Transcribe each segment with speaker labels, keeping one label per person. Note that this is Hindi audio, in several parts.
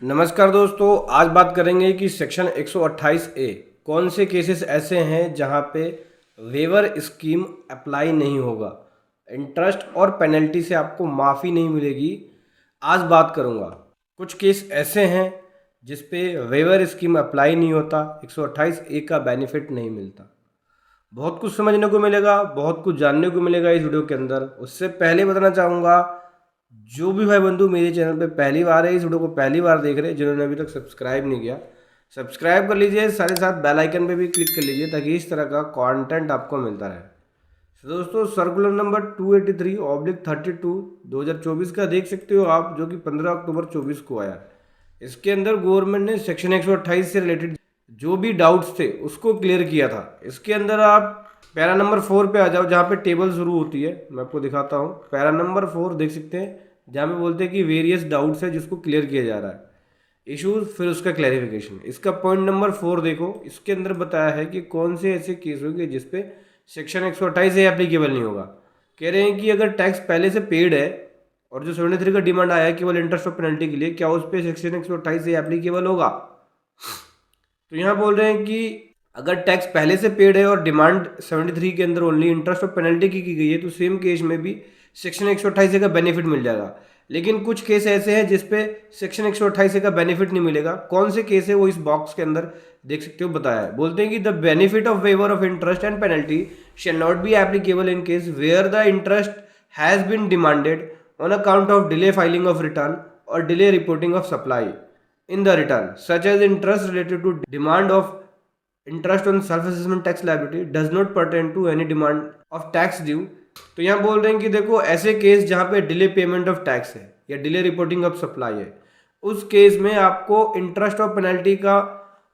Speaker 1: नमस्कार दोस्तों, आज बात करेंगे कि सेक्शन 128 ए कौन से केसेस ऐसे हैं जहां पे वेवर स्कीम अप्लाई नहीं होगा, इंटरेस्ट और पेनल्टी से आपको माफ़ी नहीं मिलेगी। आज बात करूंगा कुछ केस ऐसे हैं जिस पे वेवर स्कीम अप्लाई नहीं होता, 128 ए का बेनिफिट नहीं मिलता। बहुत कुछ समझने को मिलेगा, बहुत कुछ जानने को मिलेगा इस वीडियो के अंदर। उससे पहले बताना चाहूँगा, जो भी भाई बंधु मेरे चैनल पे पहली बार है, इस वीडियो को पहली बार देख रहे हैं, जिन्होंने अभी तक सब्सक्राइब नहीं किया, सब्सक्राइब कर लीजिए, साथ ही साथ बेल आइकन पे भी क्लिक कर लीजिए ताकि इस तरह का कंटेंट आपको मिलता रहे। तो दोस्तों, सर्कुलर नंबर 283/32 2024 का देख सकते हो आप, जो कि 15 अक्टूबर 24 को आया। इसके अंदर गवर्नमेंट ने सेक्शन 128 से रिलेटेड जो भी डाउट्स थे उसको क्लियर किया था। इसके अंदर आप पैरा नंबर 4 पे आ जाओ, जहाँ पे टेबल शुरू होती है, मैं आपको दिखाता हूँ। पैरा नंबर 4 देख सकते हैं, जहाँ पे बोलते हैं कि वेरियस डाउट्स है जिसको क्लियर किया जा रहा है, इश्यूज, फिर उसका क्लैरिफिकेशन। इसका पॉइंट नंबर 4 देखो, इसके अंदर बताया है कि कौन से ऐसे केस होंगे जिसपे सेक्शन 128 एप्लीकेबल नहीं होगा। कह रहे हैं कि अगर टैक्स पहले से पेड है और जो 73 का डिमांड आया है केवल इंटरेस्ट और पेनल्टी के लिए, क्या उस पर सेक्शन 128 एप्लीकेबल होगा? तो यहाँ बोल रहे हैं कि अगर टैक्स पहले से पेड है और डिमांड 73 के अंदर ओनली इंटरेस्ट और पेनल्टी की गई है, तो सेम केस में भी सेक्शन 128 का बेनिफिट मिल जाएगा। लेकिन कुछ केस ऐसे हैं जिसपे सेक्शन 128 का बेनिफिट नहीं मिलेगा। कौन से केस है वो इस बॉक्स के अंदर देख सकते हो, बताया है। बोलते हैं कि the benefit of waiver of interest and penalty shall not be applicable in case where the interest has been demanded on account of delay filing of return और delay reporting of supply in the return, such as interest related to demand of interest on self-assessment tax liability does not pertain to any demand of tax due। तो यहाँ बोल रहे हैं कि देखो, ऐसे केस जहाँ पे डिले पेमेंट ऑफ टैक्स है या डिले रिपोर्टिंग ऑफ सप्लाई है, उस केस में आपको इंटरेस्ट और पेनल्टी का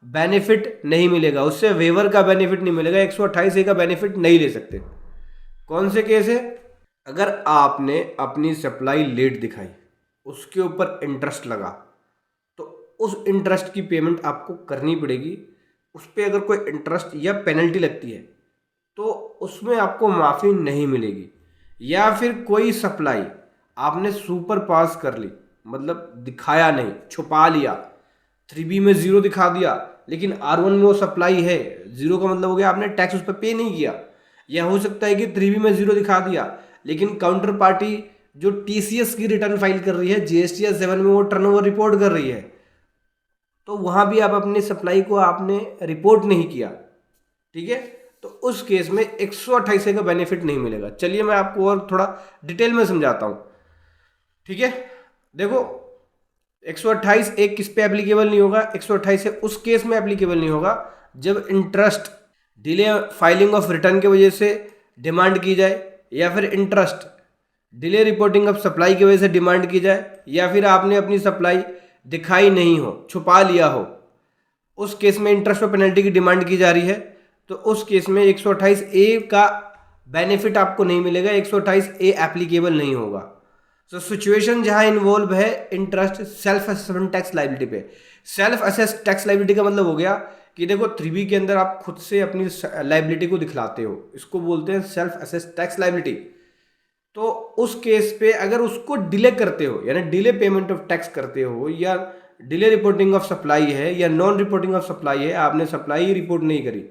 Speaker 1: बेनिफिट नहीं मिलेगा, उससे वेवर का बेनिफिट नहीं मिलेगा, 128 ए का बेनिफिट नहीं ले सकते। कौन से केस है? अगर आपने अपनी सप्लाई लेट दिखाई, उसके ऊपर इंटरेस्ट लगा, उस इंटरेस्ट की पेमेंट आपको करनी पड़ेगी। उस पर अगर कोई इंटरेस्ट या पेनल्टी लगती है तो उसमें आपको माफ़ी नहीं मिलेगी। या फिर कोई सप्लाई आपने सुपर पास कर ली, मतलब दिखाया नहीं, छुपा लिया, 3B में 0 दिखा दिया, लेकिन R1 में वो सप्लाई है, 0 का मतलब हो गया आपने टैक्स उस पर पे नहीं किया। या हो सकता है कि 3B में 0 दिखा दिया, लेकिन काउंटर पार्टी जो TCS की रिटर्न फाइल कर रही है, GST 7 में वो टर्नओवर रिपोर्ट कर रही है, तो वहां भी आप अपनी सप्लाई को आपने रिपोर्ट नहीं किया, ठीक है, तो उस केस में 128 का बेनिफिट नहीं मिलेगा। चलिए मैं आपको और थोड़ा डिटेल में समझाता हूं, ठीक है। देखो, 128 एक किस पे एप्लीकेबल नहीं होगा? 128 उस केस में एप्लीकेबल नहीं होगा जब interest delay filing of return की वजह से डिमांड की जाए, या फिर interest delay reporting of supply की वजह से डिमांड की जाए, या फिर आपने अपनी सप्लाई दिखाई नहीं हो, छुपा लिया हो, उस केस में इंटरेस्ट और पेनल्टी की डिमांड की जा रही है, तो उस केस में 128 ए का बेनिफिट आपको नहीं मिलेगा, 128 ए एप्लीकेबल नहीं होगा। तो सिचुएशन जहां इन्वॉल्व है interest self assessment tax liability पे। सेल्फ असेस टैक्स लायबिलिटी का मतलब हो गया कि देखो, 3B के अंदर आप खुद से अपनी लायबिलिटी को दिखलाते हो, इसको बोलते हैं सेल्फ असेस टैक्स लायबिलिटी। तो उस केस पे अगर उसको डिले करते हो, यानी डिले पेमेंट ऑफ टैक्स करते हो, या डिले रिपोर्टिंग ऑफ सप्लाई है, या नॉन रिपोर्टिंग ऑफ सप्लाई है, आपने सप्लाई ही रिपोर्ट नहीं करी,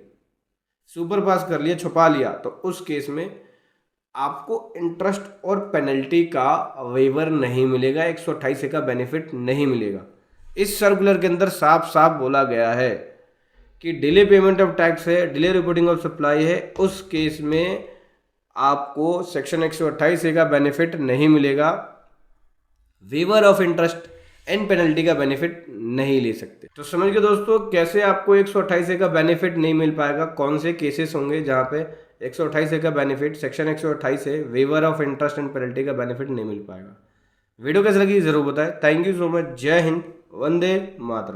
Speaker 1: सुपर पास कर लिया, छुपा लिया, तो उस केस में आपको इंटरेस्ट और पेनल्टी का वेवर नहीं मिलेगा, 128 का बेनिफिट नहीं मिलेगा। इस सर्कुलर के अंदर साफ साफ बोला गया है कि डिले पेमेंट ऑफ टैक्स है, डिले रिपोर्टिंग ऑफ सप्लाई है, उस केस में आपको सेक्शन 128 का बेनिफिट नहीं मिलेगा, waiver of interest and penalty का बेनिफिट नहीं ले सकते। तो समझ गए दोस्तों, कैसे आपको 128 का बेनिफिट नहीं मिल पाएगा, कौन से केसेस होंगे जहां पे 128 का बेनिफिट, सेक्शन 128 है, waiver of interest and penalty का बेनिफिट नहीं मिल पाएगा। वीडियो कैसे लगी जरूर बताएं। Thank you so much. जय हिंद, वंदे मातरम।